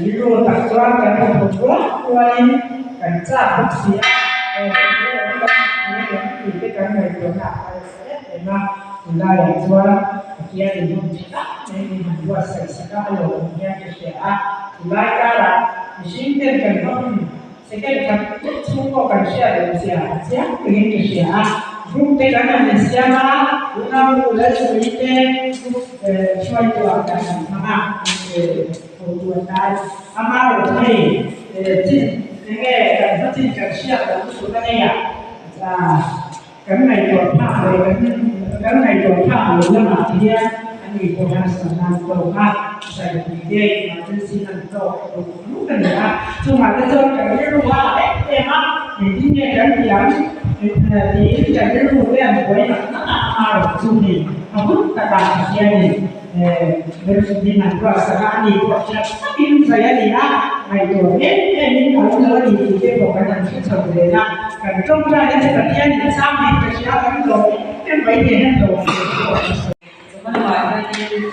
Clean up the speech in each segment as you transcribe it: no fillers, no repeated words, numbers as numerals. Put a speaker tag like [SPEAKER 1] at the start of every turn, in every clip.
[SPEAKER 1] cái lô tập cho cái một quá qua đi cái cha bác sĩ cái này của nào để mà là để cho kia thì dùng chỉ đó nên mình vừa xây dựng cái lỗ kia cái sẽ lại cái là mình tên cái nó sẽ cái chúng có cái sẽ là sẽ cái sẽ group cái này là sẽ mà una mulai suite suai tua cái mà của ta ama ở đây tin cái phát triển cái sẽ là số này cái này của ta cái này của ta là mà thì anh ấy có hàng sản phẩm của ta sai cái mà trên xin ăn to lúc này nhưng mà cái cái lúc mà em á thì những cái thì cái lúc em của em nó là chung thì nó rất là đặc biệt này berarti nanti sekali tapi saya lihat itu ini kalau di itu bukan sebenarnya kan trong ra cái sepertian di samping kesiapan itu yang baiknya itu
[SPEAKER 2] sebenarnya ini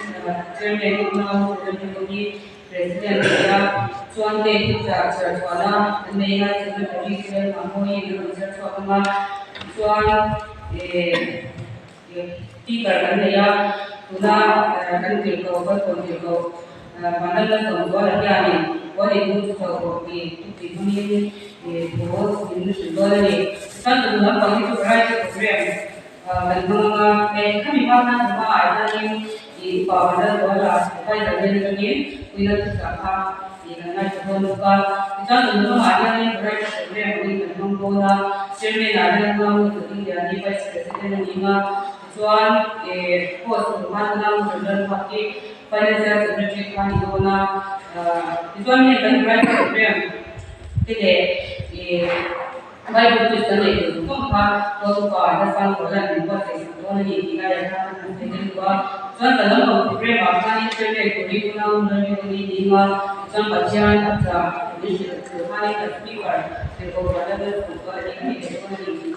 [SPEAKER 2] cermin mau jadi presiden ya cuan deh kita cerita ini ya sebenarnya kita mau ini cerita cuan tiga kan ya tuna kan tilko kan tilko mana lah semua lagi ni boleh itu juga di dunia bos ini sudah ni kan tuna pagi tu berai tu berai kami mana semua ada ni di bawah ada apa yang terjadi ni kita susah di mana semua kita tuna ada ni berai tu berai ni kan bola cermin ada orang tu jadi vice president ni Tuan post mana jodoh pakai financial secretary kan itu tuan ni kan berapa program jadi baik betul sekali itu kumpa waktu ada sang bulan di bawah tuan ni kita ada jadi tuan dalam program apa ni cerita kurikulum dan ini tuan baca apa ini tuan ni speaker jadi pada tuan ini tuan ni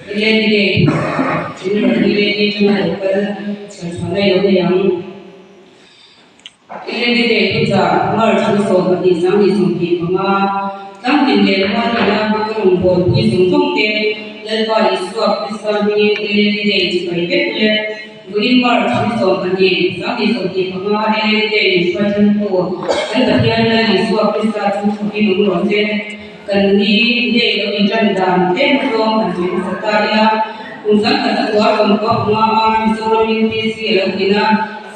[SPEAKER 2] Ini cuma sesuatu yang ini kita harus berusaha di sana di sini karena ini adalah bukan buat di sini lepas itu apa ini jika itu Green March is open in some is of the Pama and is fighting for and the piano is what is starting to be rosen. Can be day of Injan, 10 from and with Sataria, Uzaka, the work on Pama, is only PC, Elena,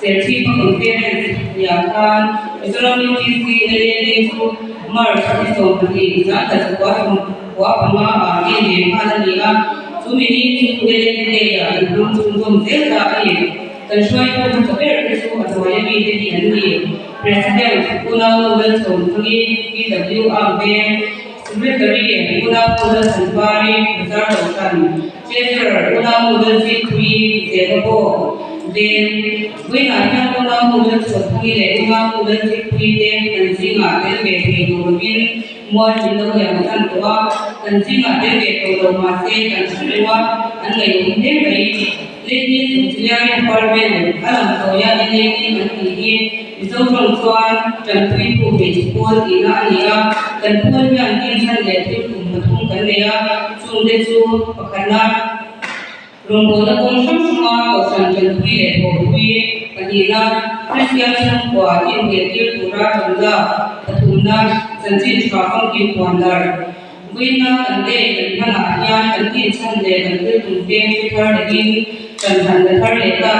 [SPEAKER 2] Serti from parents, Yakan, is only PC, Elena, March is open in Zaka, the work on Pama, and Hallelujah. So many people and come to their can show you the very to the President Puna Wilson, PWR, Secretary Puna Puna Sampari, Zardokan, Treasurer Puna Wilson, Zebabo, then when I have Puna Wilson, Puna Wilson, and Zima, then they more in the way of Santua, and Zima, then they go to Marseille and Sriwa, and they ladies, Auxiliary Department, Alam Soya, Lady, and Lady, is also Swan, and people with Paul in Ania, and Paul and Kisan, they took from the Tunkanea, Sundesu, Pakana. Rumbola Konsuma, Sanjan Pile, Pui, Adina, Christian Kwa, in the Pura, Tunda, Patuna, Sanjin Trafon, in Wandar. Winner and day, and Panaya, and Kin Sunday, and little game to her again, and the Tareka,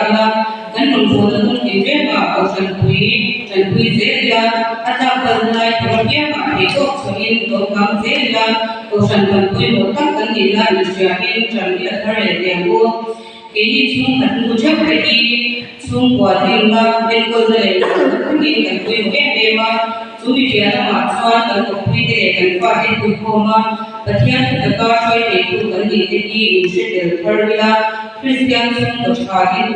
[SPEAKER 2] then Rumbola, in Vema, Ocean Pui, and Pui Zelia, Attack night from Yama, he talks to him, Dokam Zelia, Ocean Pui, Motak, and Nila, and Shamin, and Yatare, Any chung at Muchak Pedi, Chung Guatinga, Delcozale, and Queen Bema, Sumitia, Matsuan, and Complete and Party Puma, but here the car fight to Kanditi in Shittel Pervilla, Christian Chung,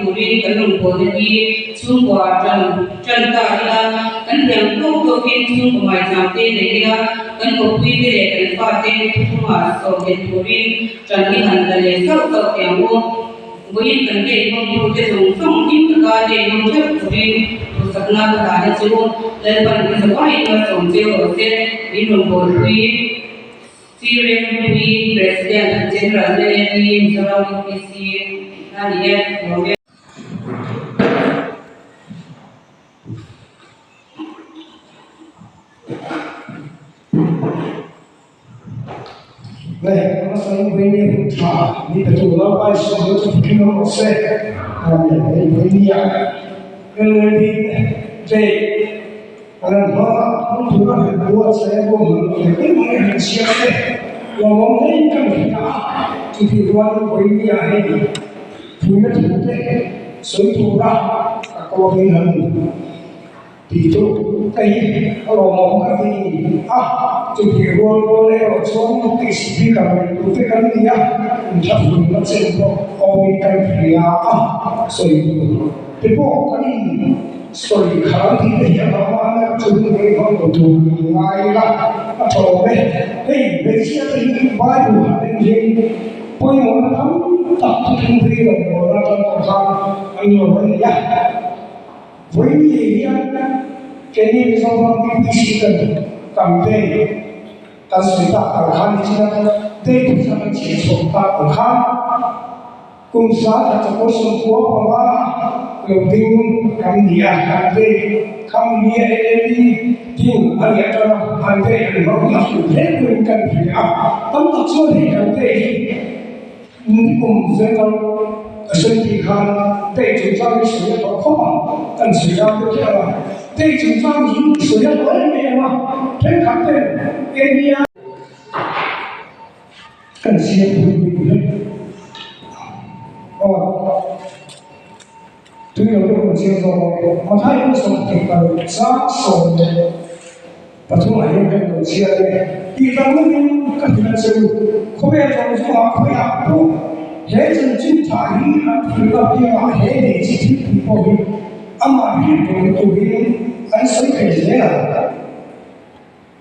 [SPEAKER 2] Purin, Kalum Podati, Chung Guatan, Chantarilla, and then Tokin Chung, my Zampe, Negila, and Complete and Party Puma, so get Purin, Chanti and the South of Yambo. Với vấn đề không có thể dùng không ít các đề không chấp về sắp na của đại chúng lên phần cái số này là tổng chiều ở trên đi đồng bộ quy Syrian quy President General Zelensky Israel PC Daniel
[SPEAKER 3] Baik, kalau saya begini, ini betul apa yang saya cakap saya, ini yang jadi, kalau orang buat saya pun, ini mana siapa? Yang orang kan kita, jadi orang begini ahli, punya tujuan, seorang kalau dengan itu, tapi kalau mau kami jadi orang orang kisi kami itu kan dia untuk macam orang kaya so itu kami so kalau dia mana tu mereka tu ayah atau besiapa ini baru ada yang pun orang tak terima orang orang ini ya Với cái như do con cái chỉ cần cầm về ta sử dụng ở khăn thì chúng ta đây cũng sẽ là chỉ số ta ở khăn cùng xã ta cho có số của và đầu tiên cầm địa cầm về cầm địa đi tìm anh em cho anh về thì nó cũng hết quyền cần phải tâm tập số thì cầm về cùng với nhau身体看对主张的水要放，但水要不跳了，对主张你水要多一点嘛，全看对，给你啊，更辛苦对有这种接受，我他有什么这个杀手的，把这玩意儿跟我接的，一张那边跟他收，后面总说可以不。hệ dân chính thải thì là kia là hệ để chỉ thích của mình mà hiện của mình anh sống cái gì là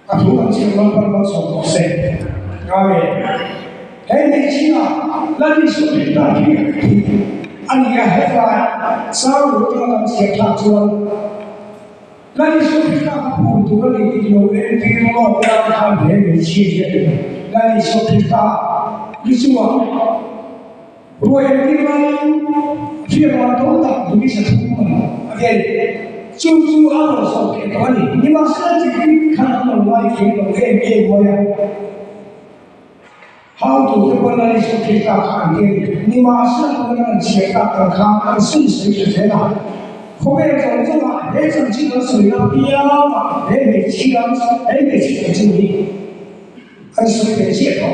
[SPEAKER 3] các thứ anh xem nó sống sẽ rồi hệ để chỉ là đi xuống đến là thì anh nghe hết là sao được cho anh sẽ làm chuông là đi xuống đến là phụ thuộc vào cái điều đấy thì nó là làm hệ để chỉ là đi xuống đến là đi xuống rồi cái này 去往东岛你是出门，OK。就按照手给管理，你把设计看到了外形都可以变模样。好多这个那里说可以打看电，你马上那个钱打看是谁是谁的。后面走走啊，那整几个水了标嘛，那每期啊，那每期的经理，还是点借口，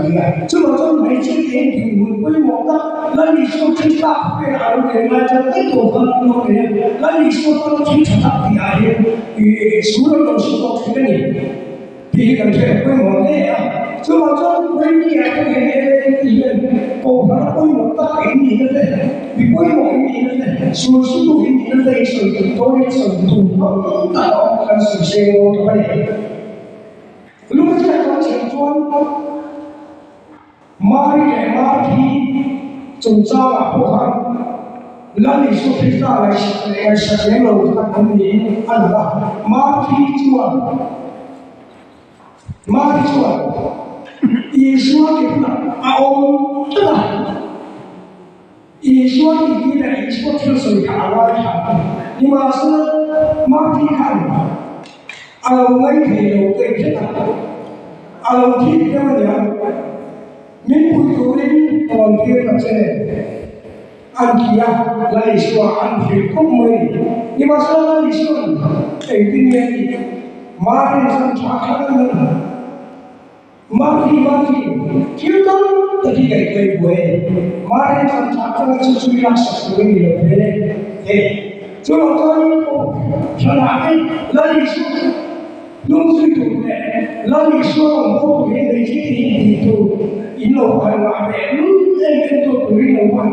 [SPEAKER 3] 对啊，这么多每期点评规模大，那你说最大对啊，对啊，这更多可能多人，那你说他们最大对啊，与所有东西都给你，第一个这规模大啊，这么多规模啊，一个我可能规模大给你的人，比规模给你的人，所速度给你的人，速度多的程度，大到看是谁我都可以。如果这样讲说，马匹总招了不好，那你说可以上来小年楼他跟你按吧，马匹做，也说给他熬对吧？也说你的也说这水卡拉卡，你马是马匹看吧。我们可以有对片的，我们听这么讲，民不有人往天上去，按题啊，来说按题公美，你把说那里说，哎，今年马天上查看的，马匹，听到的这个对不对？马天上查看的是最拉实的那个对，哎，就老早说哪里那里说。弄水土的，那你说我不给你今天你都一路玩完的，那都不给我玩。